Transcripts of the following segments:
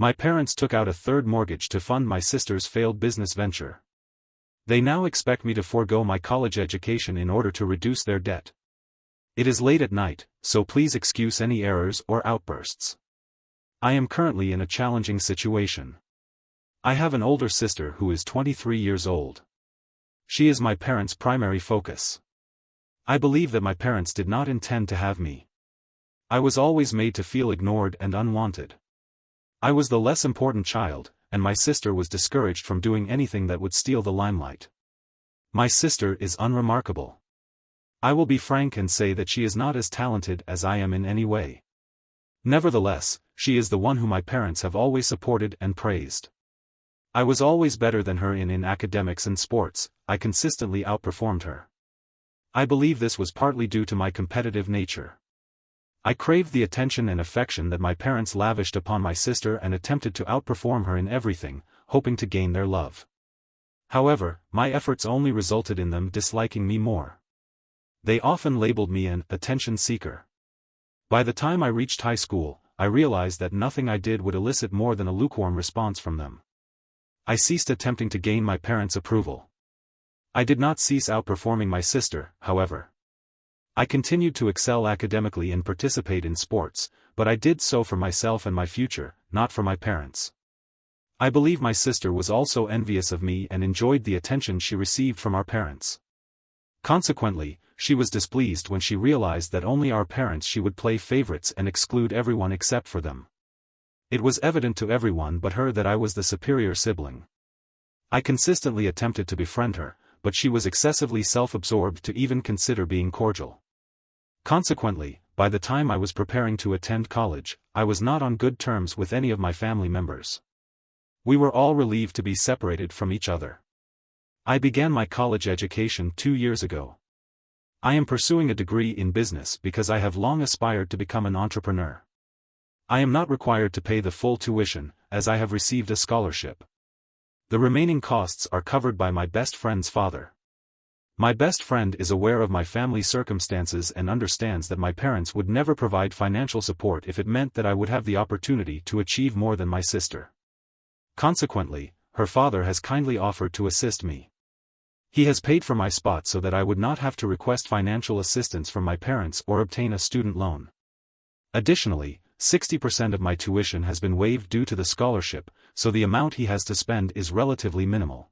My parents took out a third mortgage to fund my sister's failed business venture. They now expect me to forego my college education in order to reduce their debt. It is late at night, so please excuse any errors or outbursts. I am currently in a challenging situation. I have an older sister who is 23 years old. She is my parents' primary focus. I believe that my parents did not intend to have me. I was always made to feel ignored and unwanted. I was the less important child, and my sister was discouraged from doing anything that would steal the limelight. My sister is unremarkable. I will be frank and say that she is not as talented as I am in any way. Nevertheless, she is the one whom my parents have always supported and praised. I was always better than her in academics and sports. I consistently outperformed her. I believe this was partly due to my competitive nature. I craved the attention and affection that my parents lavished upon my sister and attempted to outperform her in everything, hoping to gain their love. However, my efforts only resulted in them disliking me more. They often labeled me an attention seeker. By the time I reached high school, I realized that nothing I did would elicit more than a lukewarm response from them. I ceased attempting to gain my parents' approval. I did not cease outperforming my sister, however. I continued to excel academically and participate in sports, but I did so for myself and my future, not for my parents. I believe my sister was also envious of me and enjoyed the attention she received from our parents. Consequently, she was displeased when she realized that only our parents she would play favorites and exclude everyone except for them. It was evident to everyone but her that I was the superior sibling. I consistently attempted to befriend her, but she was excessively self-absorbed to even consider being cordial. Consequently, by the time I was preparing to attend college, I was not on good terms with any of my family members. We were all relieved to be separated from each other. I began my college education 2 years ago. I am pursuing a degree in business because I have long aspired to become an entrepreneur. I am not required to pay the full tuition, as I have received a scholarship. The remaining costs are covered by my best friend's father. My best friend is aware of my family circumstances and understands that my parents would never provide financial support if it meant that I would have the opportunity to achieve more than my sister. Consequently, her father has kindly offered to assist me. He has paid for my spot so that I would not have to request financial assistance from my parents or obtain a student loan. Additionally, 60% of my tuition has been waived due to the scholarship, so the amount he has to spend is relatively minimal.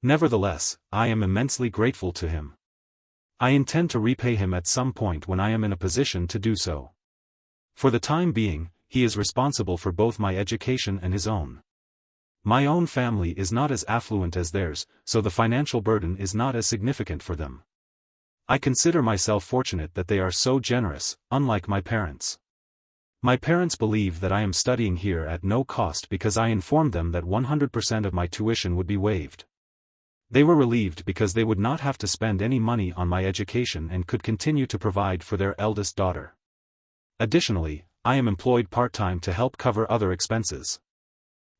Nevertheless, I am immensely grateful to him. I intend to repay him at some point when I am in a position to do so. For the time being, he is responsible for both my education and his own. My own family is not as affluent as theirs, so the financial burden is not as significant for them. I consider myself fortunate that they are so generous, unlike my parents. My parents believe that I am studying here at no cost because I informed them that 100% of my tuition would be waived. They were relieved because they would not have to spend any money on my education and could continue to provide for their eldest daughter. Additionally, I am employed part-time to help cover other expenses.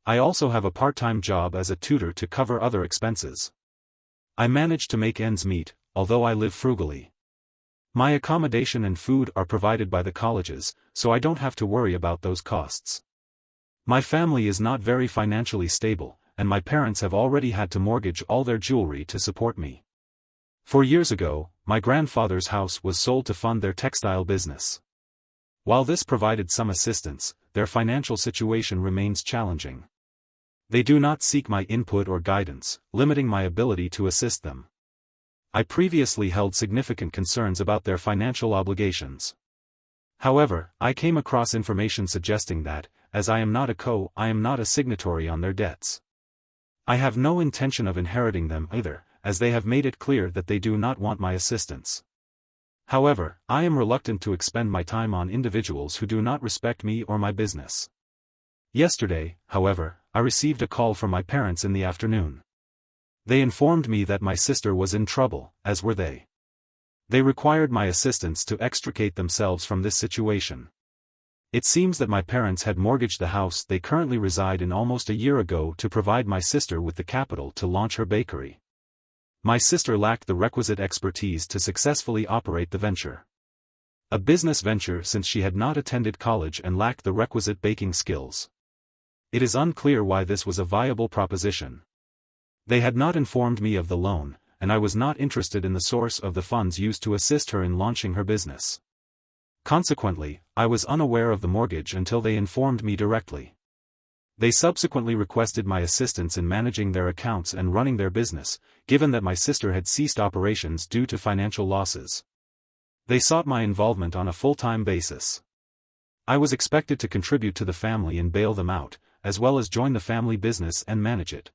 I also have a part-time job as a tutor to cover other expenses. I manage to make ends meet, although I live frugally. My accommodation and food are provided by the colleges, so I don't have to worry about those costs. My family is not very financially stable, and my parents have already had to mortgage all their jewelry to support me. 4 years ago, my grandfather's house was sold to fund their textile business. While this provided some assistance, their financial situation remains challenging. They do not seek my input or guidance, limiting my ability to assist them. I previously held significant concerns about their financial obligations. However, I came across information suggesting that, as I am not a signatory on their debts. I have no intention of inheriting them either, as they have made it clear that they do not want my assistance. However, I am reluctant to expend my time on individuals who do not respect me or my business. Yesterday, however, I received a call from my parents in the afternoon. They informed me that my sister was in trouble, as were they. They required my assistance to extricate themselves from this situation. It seems that my parents had mortgaged the house they currently reside in almost a year ago to provide my sister with the capital to launch her bakery. My sister lacked the requisite expertise to successfully operate the venture. A business venture since she had not attended college and lacked the requisite baking skills. It is unclear why this was a viable proposition. They had not informed me of the loan, and I was not interested in the source of the funds used to assist her in launching her business. Consequently, I was unaware of the mortgage until they informed me directly. They subsequently requested my assistance in managing their accounts and running their business, given that my sister had ceased operations due to financial losses. They sought my involvement on a full-time basis. I was expected to contribute to the family and bail them out, as well as join the family business and manage it.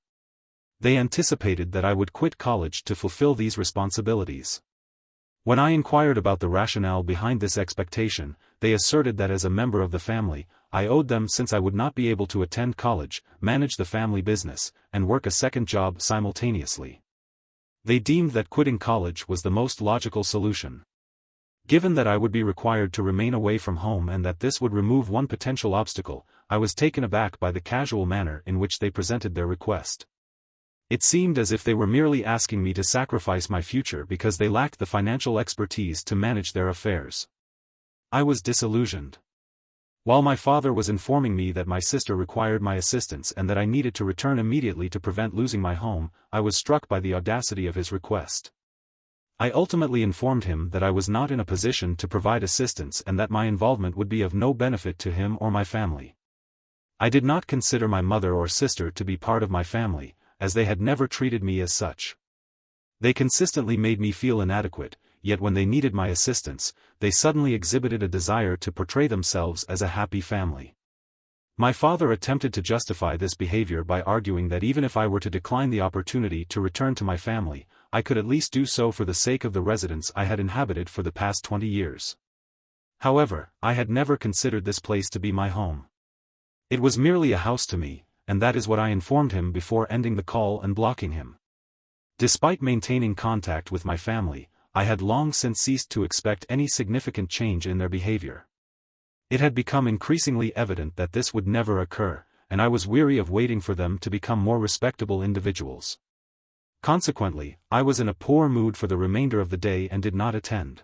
They anticipated that I would quit college to fulfill these responsibilities. When I inquired about the rationale behind this expectation, they asserted that as a member of the family, I owed them since I would not be able to attend college, manage the family business, and work a second job simultaneously. They deemed that quitting college was the most logical solution. Given that I would be required to remain away from home and that this would remove one potential obstacle, I was taken aback by the casual manner in which they presented their request. It seemed as if they were merely asking me to sacrifice my future because they lacked the financial expertise to manage their affairs. I was disillusioned. While my father was informing me that my sister required my assistance and that I needed to return immediately to prevent losing my home, I was struck by the audacity of his request. I ultimately informed him that I was not in a position to provide assistance and that my involvement would be of no benefit to him or my family. I did not consider my mother or sister to be part of my family, as they had never treated me as such. They consistently made me feel inadequate, yet when they needed my assistance, they suddenly exhibited a desire to portray themselves as a happy family. My father attempted to justify this behavior by arguing that even if I were to decline the opportunity to return to my family, I could at least do so for the sake of the residence I had inhabited for the past 20 years. However, I had never considered this place to be my home. It was merely a house to me, and that is what I informed him before ending the call and blocking him. Despite maintaining contact with my family, I had long since ceased to expect any significant change in their behavior. It had become increasingly evident that this would never occur, and I was weary of waiting for them to become more respectable individuals. Consequently, I was in a poor mood for the remainder of the day and did not attend.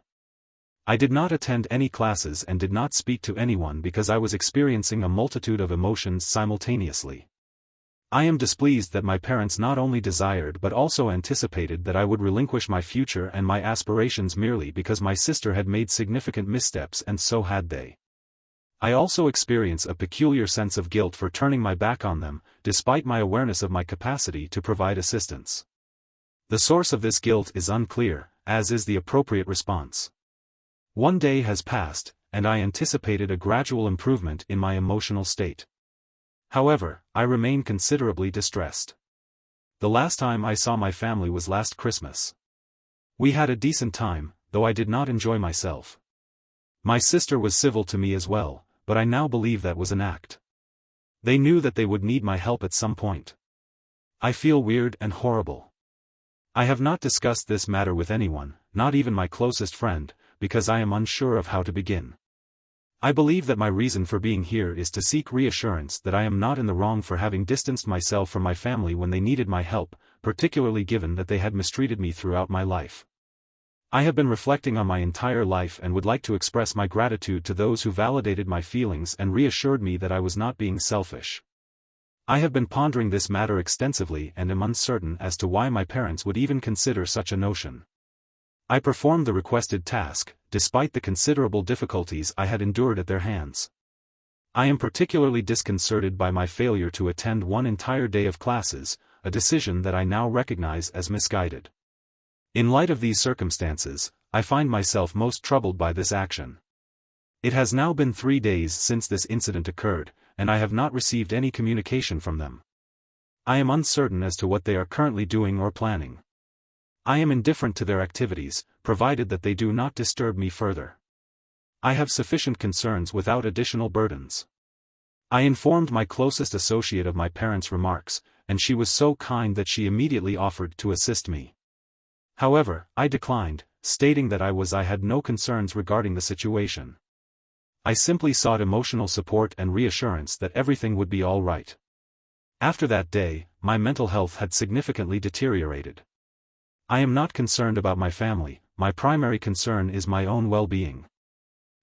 I did not attend any classes and did not speak to anyone because I was experiencing a multitude of emotions simultaneously. I am displeased that my parents not only desired but also anticipated that I would relinquish my future and my aspirations merely because my sister had made significant missteps, and so had they. I also experience a peculiar sense of guilt for turning my back on them, despite my awareness of my capacity to provide assistance. The source of this guilt is unclear, as is the appropriate response. One day has passed, and I anticipated a gradual improvement in my emotional state. However, I remain considerably distressed. The last time I saw my family was last Christmas. We had a decent time, though I did not enjoy myself. My sister was civil to me as well, but I now believe that was an act. They knew that they would need my help at some point. I feel weird and horrible. I have not discussed this matter with anyone, not even my closest friend, because I am unsure of how to begin. I believe that my reason for being here is to seek reassurance that I am not in the wrong for having distanced myself from my family when they needed my help, particularly given that they had mistreated me throughout my life. I have been reflecting on my entire life and would like to express my gratitude to those who validated my feelings and reassured me that I was not being selfish. I have been pondering this matter extensively and am uncertain as to why my parents would even consider such a notion. I performed the requested task, despite the considerable difficulties I had endured at their hands. I am particularly disconcerted by my failure to attend one entire day of classes, a decision that I now recognize as misguided. In light of these circumstances, I find myself most troubled by this action. It has now been 3 days since this incident occurred, and I have not received any communication from them. I am uncertain as to what they are currently doing or planning. I am indifferent to their activities, provided that they do not disturb me further. I have sufficient concerns without additional burdens. I informed my closest associate of my parents' remarks, and she was so kind that she immediately offered to assist me. However, I declined, stating that I had no concerns regarding the situation. I simply sought emotional support and reassurance that everything would be all right. After that day, my mental health had significantly deteriorated. I am not concerned about my family, my primary concern is my own well-being.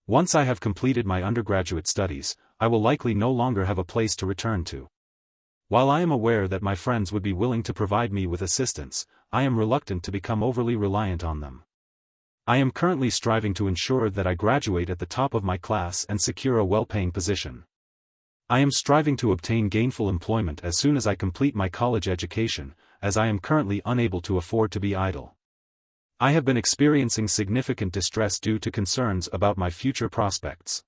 Once I have completed my undergraduate studies, I will likely no longer have a place to return to. While I am aware that my friends would be willing to provide me with assistance, I am reluctant to become overly reliant on them. I am currently striving to ensure that I graduate at the top of my class and secure a well-paying position. I am striving to obtain gainful employment as soon as I complete my college education, as I am currently unable to afford to be idle. I have been experiencing significant distress due to concerns about my future prospects.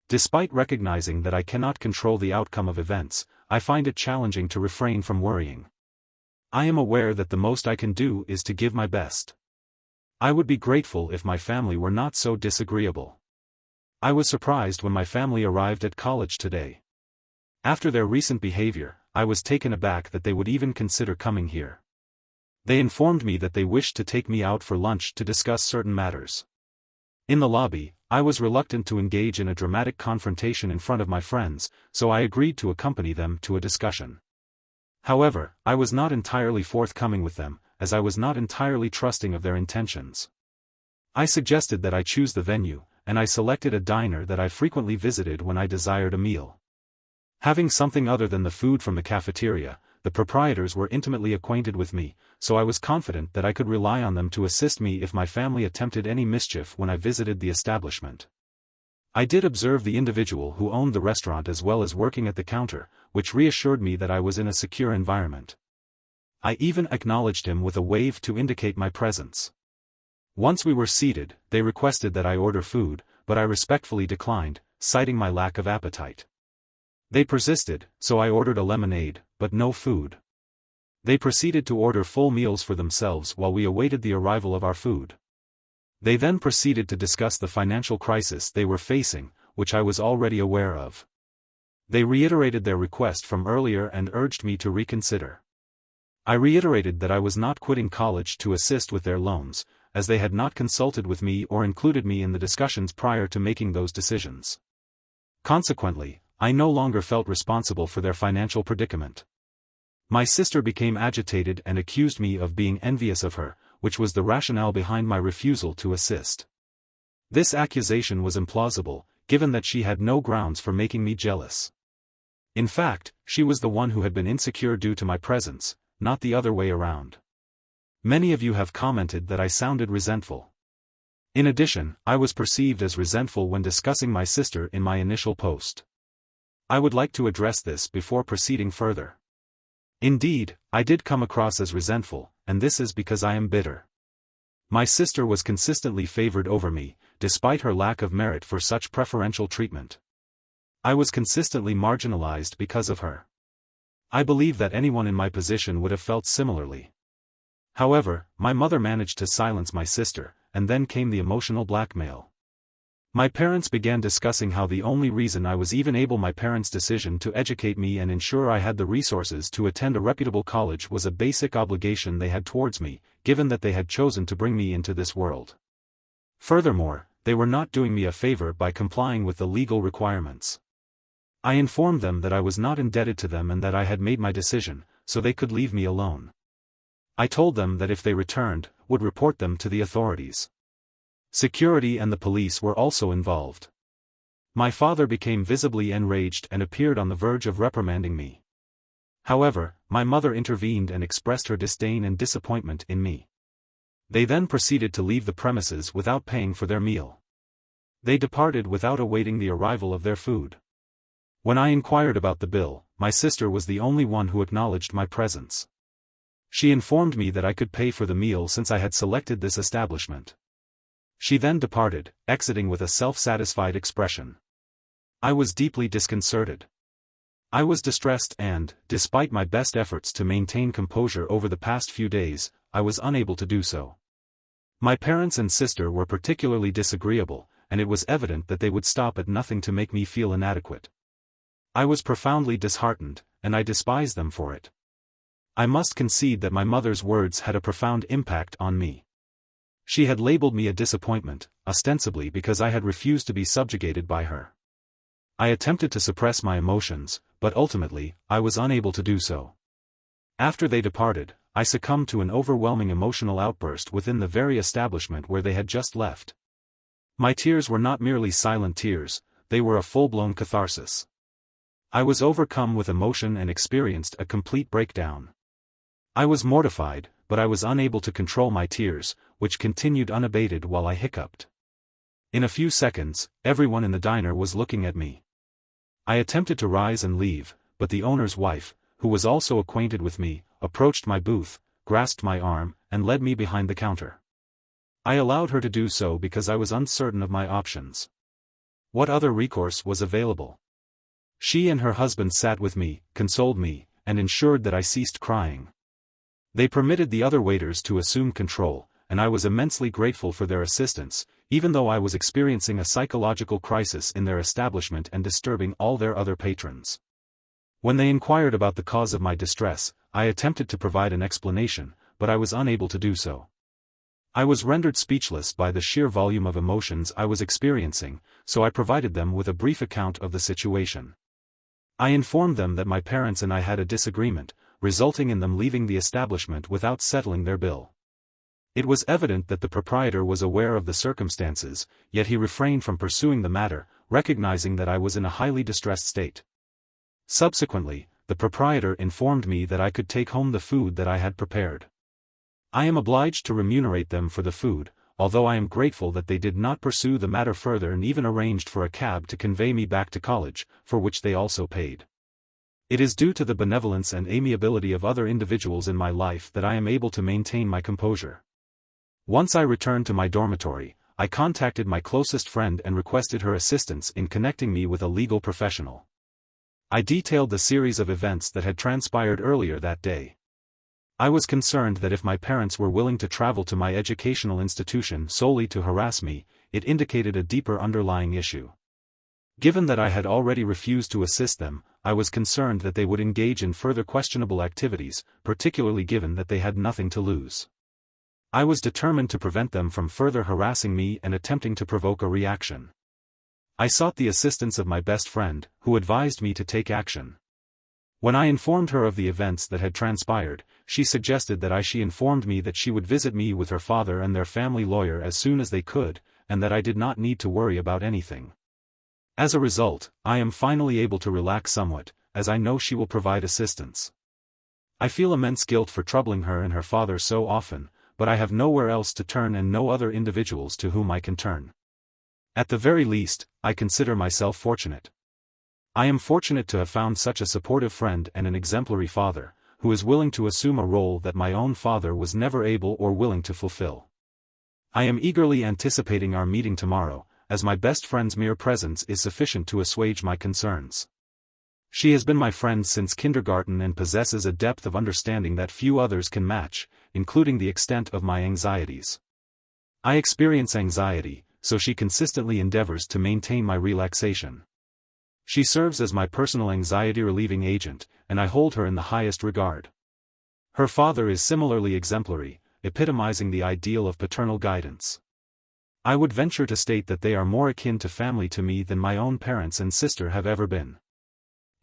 Despite recognizing that I cannot control the outcome of events, I find it challenging to refrain from worrying. I am aware that the most I can do is to give my best. I would be grateful if my family were not so disagreeable. I was surprised when my family arrived at college today. After their recent behavior, I was taken aback that they would even consider coming here. They informed me that they wished to take me out for lunch to discuss certain matters. In the lobby, I was reluctant to engage in a dramatic confrontation in front of my friends, so I agreed to accompany them to a discussion. However, I was not entirely forthcoming with them, as I was not entirely trusting of their intentions. I suggested that I choose the venue, and I selected a diner that I frequently visited when I desired a meal. Having something other than the food from the cafeteria, the proprietors were intimately acquainted with me, so I was confident that I could rely on them to assist me if my family attempted any mischief when I visited the establishment. I did observe the individual who owned the restaurant as well as working at the counter, which reassured me that I was in a secure environment. I even acknowledged him with a wave to indicate my presence. Once we were seated, they requested that I order food, but I respectfully declined, citing my lack of appetite. They persisted, so I ordered a lemonade, but no food. They proceeded to order full meals for themselves while we awaited the arrival of our food. They then proceeded to discuss the financial crisis they were facing, which I was already aware of. They reiterated their request from earlier and urged me to reconsider. I reiterated that I was not quitting college to assist with their loans, as they had not consulted with me or included me in the discussions prior to making those decisions. Consequently, I no longer felt responsible for their financial predicament. My sister became agitated and accused me of being envious of her, which was the rationale behind my refusal to assist. This accusation was implausible, given that she had no grounds for making me jealous. In fact, she was the one who had been insecure due to my presence, not the other way around. Many of you have commented that I sounded resentful. In addition, I was perceived as resentful when discussing my sister in my initial post. I would like to address this before proceeding further. Indeed, I did come across as resentful, and this is because I am bitter. My sister was consistently favored over me, despite her lack of merit for such preferential treatment. I was consistently marginalized because of her. I believe that anyone in my position would have felt similarly. However, my mother managed to silence my sister, and then came the emotional blackmail. My parents began discussing how the only reason I was even able my parents' decision to educate me and ensure I had the resources to attend a reputable college was a basic obligation they had towards me, given that they had chosen to bring me into this world. Furthermore, they were not doing me a favor by complying with the legal requirements. I informed them that I was not indebted to them and that I had made my decision, so they could leave me alone. I told them that if they returned, would report them to the authorities. Security and the police were also involved. My father became visibly enraged and appeared on the verge of reprimanding me. However, my mother intervened and expressed her disdain and disappointment in me. They then proceeded to leave the premises without paying for their meal. They departed without awaiting the arrival of their food. When I inquired about the bill, my sister was the only one who acknowledged my presence. She informed me that I could pay for the meal since I had selected this establishment. She then departed, exiting with a self-satisfied expression. I was deeply disconcerted. I was distressed and, despite my best efforts to maintain composure over the past few days, I was unable to do so. My parents and sister were particularly disagreeable, and it was evident that they would stop at nothing to make me feel inadequate. I was profoundly disheartened, and I despised them for it. I must concede that my mother's words had a profound impact on me. She had labeled me a disappointment, ostensibly because I had refused to be subjugated by her. I attempted to suppress my emotions, but ultimately, I was unable to do so. After they departed, I succumbed to an overwhelming emotional outburst within the very establishment where they had just left. My tears were not merely silent tears, they were a full-blown catharsis. I was overcome with emotion and experienced a complete breakdown. I was mortified, but I was unable to control my tears, which continued unabated while I hiccuped. In a few seconds, everyone in the diner was looking at me. I attempted to rise and leave, but the owner's wife, who was also acquainted with me, approached my booth, grasped my arm, and led me behind the counter. I allowed her to do so because I was uncertain of my options. What other recourse was available? She and her husband sat with me, consoled me, and ensured that I ceased crying. They permitted the other waiters to assume control, and I was immensely grateful for their assistance, even though I was experiencing a psychological crisis in their establishment and disturbing all their other patrons. When they inquired about the cause of my distress, I attempted to provide an explanation, but I was unable to do so. I was rendered speechless by the sheer volume of emotions I was experiencing, so I provided them with a brief account of the situation. I informed them that my parents and I had a disagreement, resulting in them leaving the establishment without settling their bill. It was evident that the proprietor was aware of the circumstances, yet he refrained from pursuing the matter, recognizing that I was in a highly distressed state. Subsequently, the proprietor informed me that I could take home the food that I had prepared. I am obliged to remunerate them for the food, although I am grateful that they did not pursue the matter further and even arranged for a cab to convey me back to college, for which they also paid. It is due to the benevolence and amiability of other individuals in my life that I am able to maintain my composure. Once I returned to my dormitory, I contacted my closest friend and requested her assistance in connecting me with a legal professional. I detailed the series of events that had transpired earlier that day. I was concerned that if my parents were willing to travel to my educational institution solely to harass me, it indicated a deeper underlying issue. Given that I had already refused to assist them, I was concerned that they would engage in further questionable activities, particularly given that they had nothing to lose. I was determined to prevent them from further harassing me and attempting to provoke a reaction. I sought the assistance of my best friend, who advised me to take action. When I informed her of the events that had transpired, she suggested that she informed me that she would visit me with her father and their family lawyer as soon as they could, and that I did not need to worry about anything. As a result, I am finally able to relax somewhat, as I know she will provide assistance. I feel immense guilt for troubling her and her father so often, but I have nowhere else to turn and no other individuals to whom I can turn. At the very least, I consider myself fortunate. I am fortunate to have found such a supportive friend and an exemplary father, who is willing to assume a role that my own father was never able or willing to fulfill. I am eagerly anticipating our meeting tomorrow, as my best friend's mere presence is sufficient to assuage my concerns. She has been my friend since kindergarten and possesses a depth of understanding that few others can match, including the extent of my anxieties. I experience anxiety, so she consistently endeavors to maintain my relaxation. She serves as my personal anxiety-relieving agent, and I hold her in the highest regard. Her father is similarly exemplary, epitomizing the ideal of paternal guidance. I would venture to state that they are more akin to family to me than my own parents and sister have ever been.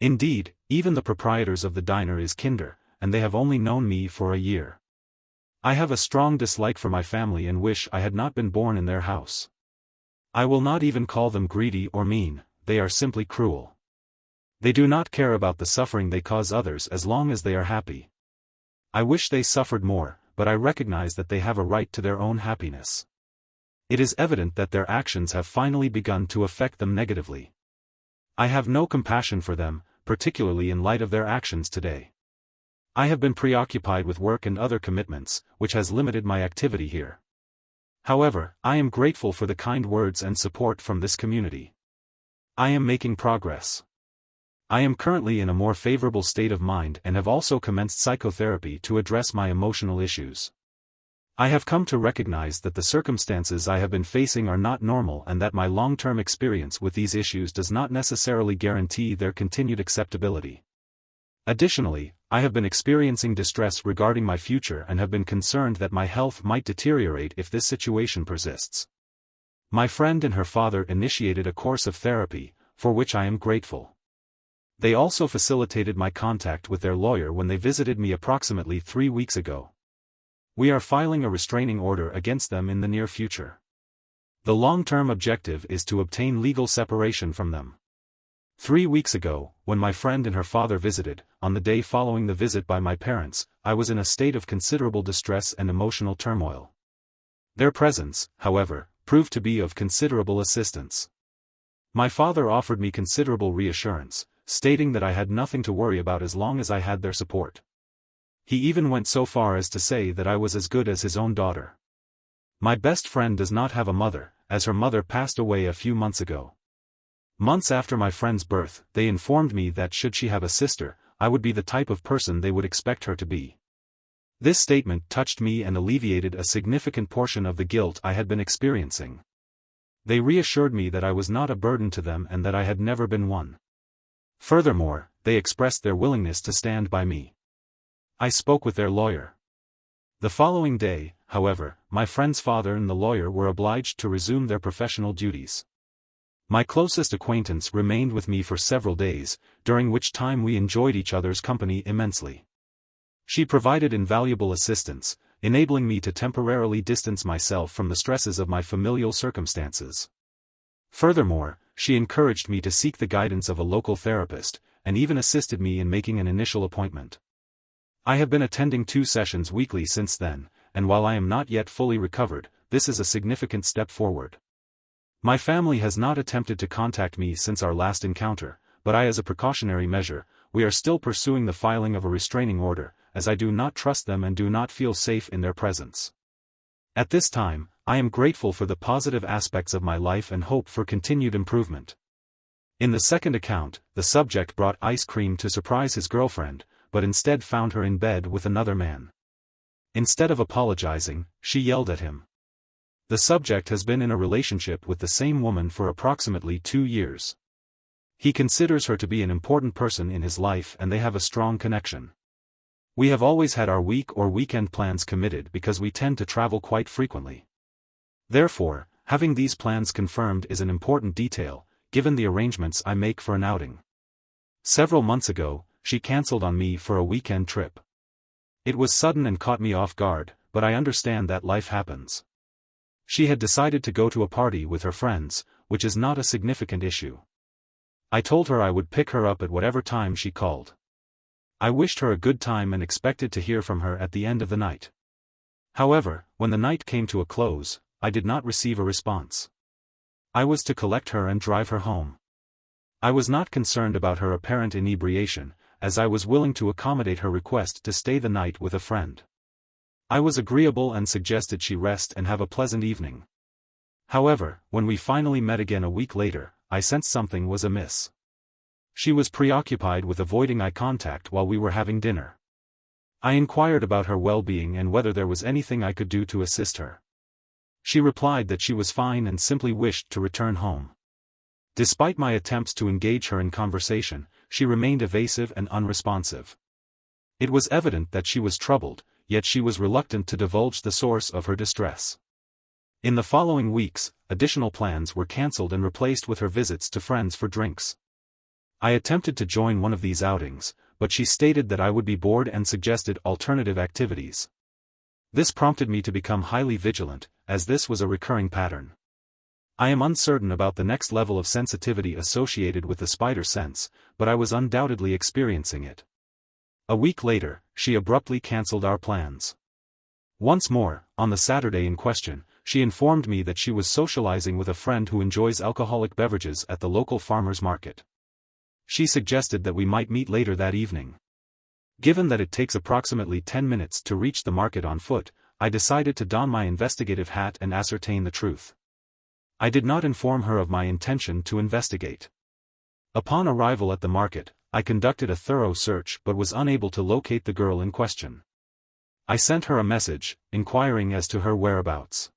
Indeed, even the proprietors of the diner is kinder, and they have only known me for a year. I have a strong dislike for my family and wish I had not been born in their house. I will not even call them greedy or mean, they are simply cruel. They do not care about the suffering they cause others as long as they are happy. I wish they suffered more, but I recognize that they have a right to their own happiness. It is evident that their actions have finally begun to affect them negatively. I have no compassion for them, particularly in light of their actions today. I have been preoccupied with work and other commitments, which has limited my activity here. However, I am grateful for the kind words and support from this community. I am making progress. I am currently in a more favorable state of mind and have also commenced psychotherapy to address my emotional issues. I have come to recognize that the circumstances I have been facing are not normal and that my long-term experience with these issues does not necessarily guarantee their continued acceptability. Additionally, I have been experiencing distress regarding my future and have been concerned that my health might deteriorate if this situation persists. My friend and her father initiated a course of therapy, for which I am grateful. They also facilitated my contact with their lawyer when they visited me approximately 3 weeks ago. We are filing a restraining order against them in the near future. The long-term objective is to obtain legal separation from them. 3 weeks ago, when my friend and her father visited, on the day following the visit by my parents, I was in a state of considerable distress and emotional turmoil. Their presence, however, proved to be of considerable assistance. My father offered me considerable reassurance, stating that I had nothing to worry about as long as I had their support. He even went so far as to say that I was as good as his own daughter. My best friend does not have a mother, as her mother passed away a few months ago. Months after my friend's birth, they informed me that should she have a sister, I would be the type of person they would expect her to be. This statement touched me and alleviated a significant portion of the guilt I had been experiencing. They reassured me that I was not a burden to them and that I had never been one. Furthermore, they expressed their willingness to stand by me. I spoke with their lawyer. The following day, however, my friend's father and the lawyer were obliged to resume their professional duties. My closest acquaintance remained with me for several days, during which time we enjoyed each other's company immensely. She provided invaluable assistance, enabling me to temporarily distance myself from the stresses of my familial circumstances. Furthermore, she encouraged me to seek the guidance of a local therapist, and even assisted me in making an initial appointment. I have been attending 2 sessions weekly since then, and while I am not yet fully recovered, this is a significant step forward. My family has not attempted to contact me since our last encounter, but as a precautionary measure, we are still pursuing the filing of a restraining order, as I do not trust them and do not feel safe in their presence. At this time, I am grateful for the positive aspects of my life and hope for continued improvement. In the second account, the subject brought ice cream to surprise his girlfriend, but instead found her in bed with another man. Instead of apologizing, she yelled at him. The subject has been in a relationship with the same woman for approximately 2 years. He considers her to be an important person in his life and they have a strong connection. We have always had our week or weekend plans committed because we tend to travel quite frequently. Therefore, having these plans confirmed is an important detail, given the arrangements I make for an outing. Several months ago, she cancelled on me for a weekend trip. It was sudden and caught me off guard, but I understand that life happens. She had decided to go to a party with her friends, which is not a significant issue. I told her I would pick her up at whatever time she called. I wished her a good time and expected to hear from her at the end of the night. However, when the night came to a close, I did not receive a response. I was to collect her and drive her home. I was not concerned about her apparent inebriation, as I was willing to accommodate her request to stay the night with a friend. I was agreeable and suggested she rest and have a pleasant evening. However, when we finally met again a week later, I sensed something was amiss. She was preoccupied with avoiding eye contact while we were having dinner. I inquired about her well-being and whether there was anything I could do to assist her. She replied that she was fine and simply wished to return home. Despite my attempts to engage her in conversation, she remained evasive and unresponsive. It was evident that she was troubled, yet she was reluctant to divulge the source of her distress. In the following weeks, additional plans were cancelled and replaced with her visits to friends for drinks. I attempted to join one of these outings, but she stated that I would be bored and suggested alternative activities. This prompted me to become highly vigilant, as this was a recurring pattern. I am uncertain about the next level of sensitivity associated with the spider sense, but I was undoubtedly experiencing it. A week later, she abruptly cancelled our plans. Once more, on the Saturday in question, she informed me that she was socializing with a friend who enjoys alcoholic beverages at the local farmers' market. She suggested that we might meet later that evening. Given that it takes approximately 10 minutes to reach the market on foot, I decided to don my investigative hat and ascertain the truth. I did not inform her of my intention to investigate. Upon arrival at the market, I conducted a thorough search but was unable to locate the girl in question. I sent her a message, inquiring as to her whereabouts.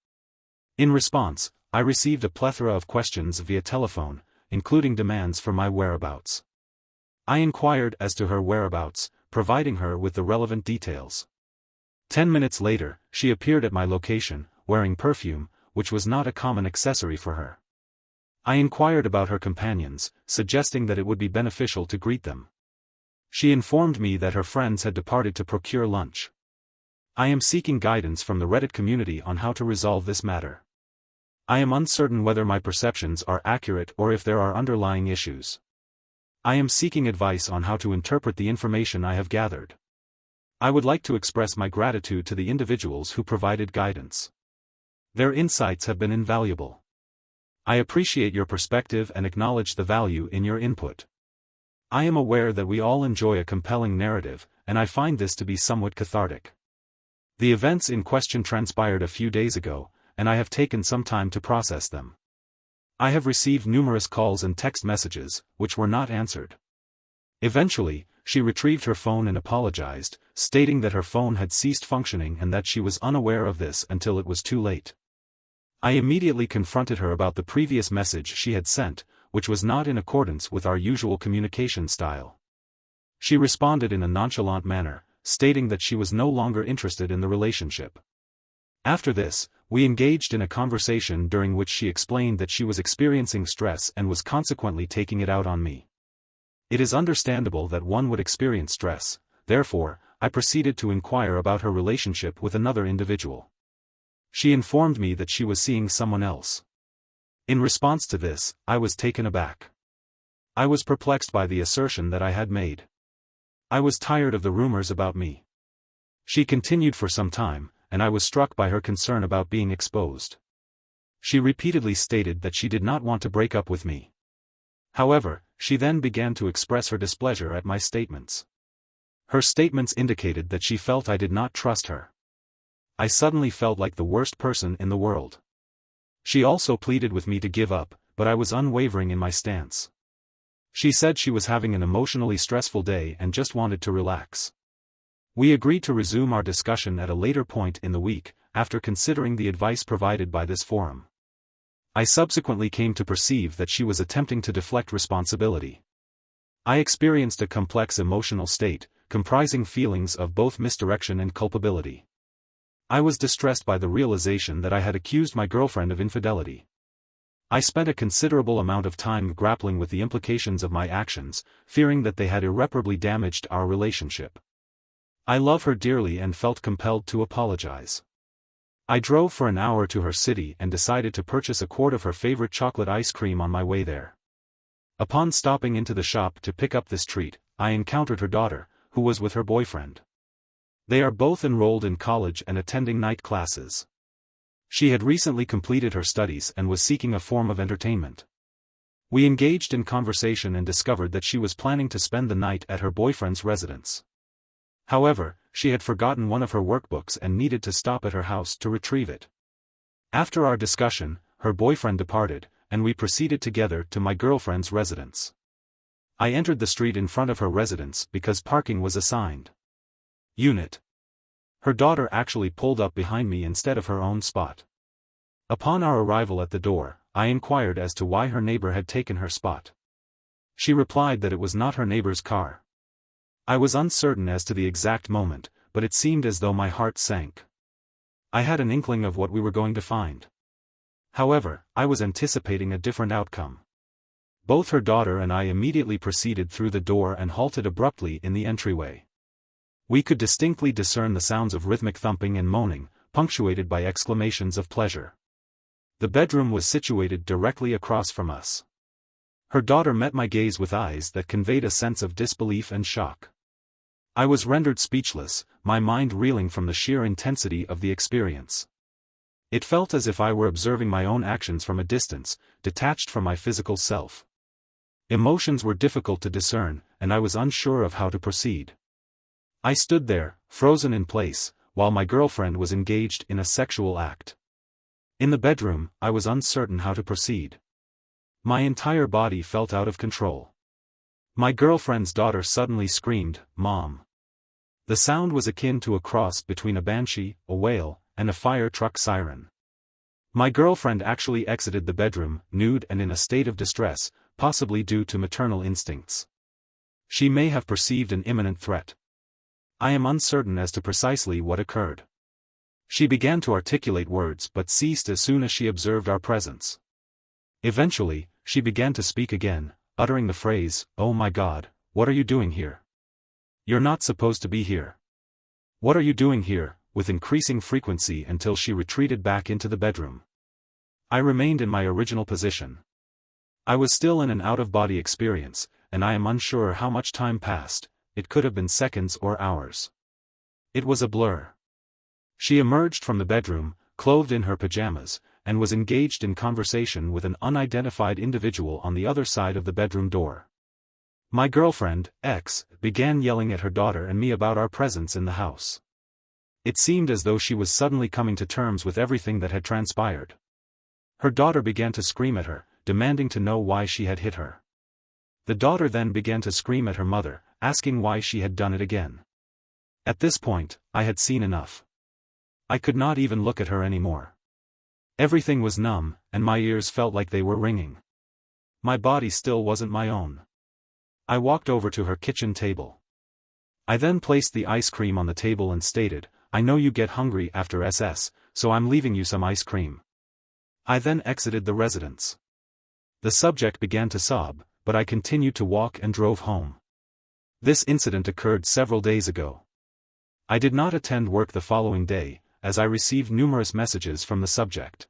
In response, I received a plethora of questions via telephone, including demands for my whereabouts. I inquired as to her whereabouts, providing her with the relevant details. 10 minutes later, she appeared at my location, wearing perfume, which was not a common accessory for her. I inquired about her companions, suggesting that it would be beneficial to greet them. She informed me that her friends had departed to procure lunch. I am seeking guidance from the Reddit community on how to resolve this matter. I am uncertain whether my perceptions are accurate or if there are underlying issues. I am seeking advice on how to interpret the information I have gathered. I would like to express my gratitude to the individuals who provided guidance. Their insights have been invaluable. I appreciate your perspective and acknowledge the value in your input. I am aware that we all enjoy a compelling narrative, and I find this to be somewhat cathartic. The events in question transpired a few days ago, and I have taken some time to process them. I have received numerous calls and text messages, which were not answered. Eventually, she retrieved her phone and apologized, stating that her phone had ceased functioning and that she was unaware of this until it was too late. I immediately confronted her about the previous message she had sent, which was not in accordance with our usual communication style. She responded in a nonchalant manner, stating that she was no longer interested in the relationship. After this, we engaged in a conversation during which she explained that she was experiencing stress and was consequently taking it out on me. It is understandable that one would experience stress, therefore, I proceeded to inquire about her relationship with another individual. She informed me that she was seeing someone else. In response to this, I was taken aback. I was perplexed by the assertion that I had made. I was tired of the rumors about me. She continued for some time, and I was struck by her concern about being exposed. She repeatedly stated that she did not want to break up with me. However, she then began to express her displeasure at my statements. Her statements indicated that she felt I did not trust her. I suddenly felt like the worst person in the world. She also pleaded with me to give up, but I was unwavering in my stance. She said she was having an emotionally stressful day and just wanted to relax. We agreed to resume our discussion at a later point in the week, after considering the advice provided by this forum. I subsequently came to perceive that she was attempting to deflect responsibility. I experienced a complex emotional state, comprising feelings of both misdirection and culpability. I was distressed by the realization that I had accused my girlfriend of infidelity. I spent a considerable amount of time grappling with the implications of my actions, fearing that they had irreparably damaged our relationship. I love her dearly and felt compelled to apologize. I drove for an hour to her city and decided to purchase a quart of her favorite chocolate ice cream on my way there. Upon stopping into the shop to pick up this treat, I encountered her daughter, who was with her boyfriend. They are both enrolled in college and attending night classes. She had recently completed her studies and was seeking a form of entertainment. We engaged in conversation and discovered that she was planning to spend the night at her boyfriend's residence. However, she had forgotten one of her workbooks and needed to stop at her house to retrieve it. After our discussion, her boyfriend departed, and we proceeded together to my girlfriend's residence. I entered the street in front of her residence because parking was assigned. Unit. Her daughter actually pulled up behind me instead of her own spot. Upon our arrival at the door, I inquired as to why her neighbor had taken her spot. She replied that it was not her neighbor's car. I was uncertain as to the exact moment, but it seemed as though my heart sank. I had an inkling of what we were going to find. However, I was anticipating a different outcome. Both her daughter and I immediately proceeded through the door and halted abruptly in the entryway. We could distinctly discern the sounds of rhythmic thumping and moaning, punctuated by exclamations of pleasure. The bedroom was situated directly across from us. Her daughter met my gaze with eyes that conveyed a sense of disbelief and shock. I was rendered speechless, my mind reeling from the sheer intensity of the experience. It felt as if I were observing my own actions from a distance, detached from my physical self. Emotions were difficult to discern, and I was unsure of how to proceed. I stood there, frozen in place, while my girlfriend was engaged in a sexual act. In the bedroom, I was uncertain how to proceed. My entire body felt out of control. My girlfriend's daughter suddenly screamed, "Mom!" The sound was akin to a cross between a banshee, a wail, and a fire truck siren. My girlfriend actually exited the bedroom, nude and in a state of distress, possibly due to maternal instincts. She may have perceived an imminent threat. I am uncertain as to precisely what occurred. She began to articulate words but ceased as soon as she observed our presence. Eventually, she began to speak again, uttering the phrase, "Oh my God, what are you doing here? You're not supposed to be here. What are you doing here?" with increasing frequency until she retreated back into the bedroom. I remained in my original position. I was still in an out-of-body experience, and I am unsure how much time passed. It could have been seconds or hours. It was a blur. She emerged from the bedroom, clothed in her pajamas, and was engaged in conversation with an unidentified individual on the other side of the bedroom door. My girlfriend, X, began yelling at her daughter and me about our presence in the house. It seemed as though she was suddenly coming to terms with everything that had transpired. Her daughter began to scream at her, demanding to know why she had hit her. The daughter then began to scream at her mother, asking why she had done it again. At this point, I had seen enough. I could not even look at her anymore. Everything was numb, and my ears felt like they were ringing. My body still wasn't my own. I walked over to her kitchen table. I then placed the ice cream on the table and stated, "I know you get hungry after SS, so I'm leaving you some ice cream." I then exited the residence. The subject began to sob, but I continued to walk and drove home. This incident occurred several days ago. I did not attend work the following day, as I received numerous messages from the subject.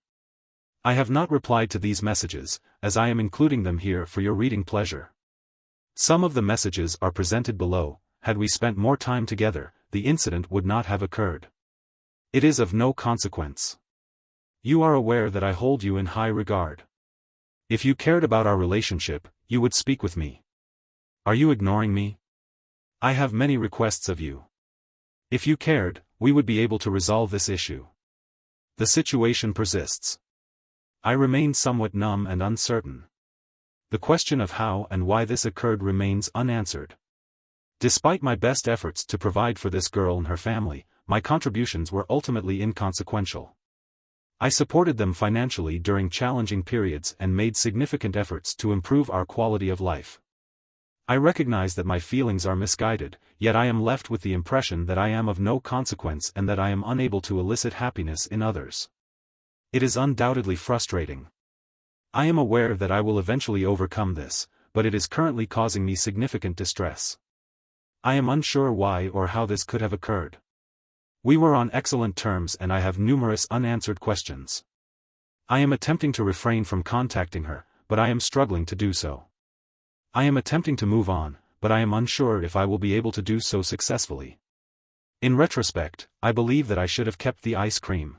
I have not replied to these messages, as I am including them here for your reading pleasure. Some of the messages are presented below. Had we spent more time together, the incident would not have occurred. It is of no consequence. You are aware that I hold you in high regard. If you cared about our relationship, you would speak with me. Are you ignoring me? I have many requests of you. If you cared, we would be able to resolve this issue. The situation persists. I remain somewhat numb and uncertain. The question of how and why this occurred remains unanswered. Despite my best efforts to provide for this girl and her family, my contributions were ultimately inconsequential. I supported them financially during challenging periods and made significant efforts to improve our quality of life. I recognize that my feelings are misguided, yet I am left with the impression that I am of no consequence and that I am unable to elicit happiness in others. It is undoubtedly frustrating. I am aware that I will eventually overcome this, but it is currently causing me significant distress. I am unsure why or how this could have occurred. We were on excellent terms and I have numerous unanswered questions. I am attempting to refrain from contacting her, but I am struggling to do so. I am attempting to move on, but I am unsure if I will be able to do so successfully. In retrospect, I believe that I should have kept the ice cream.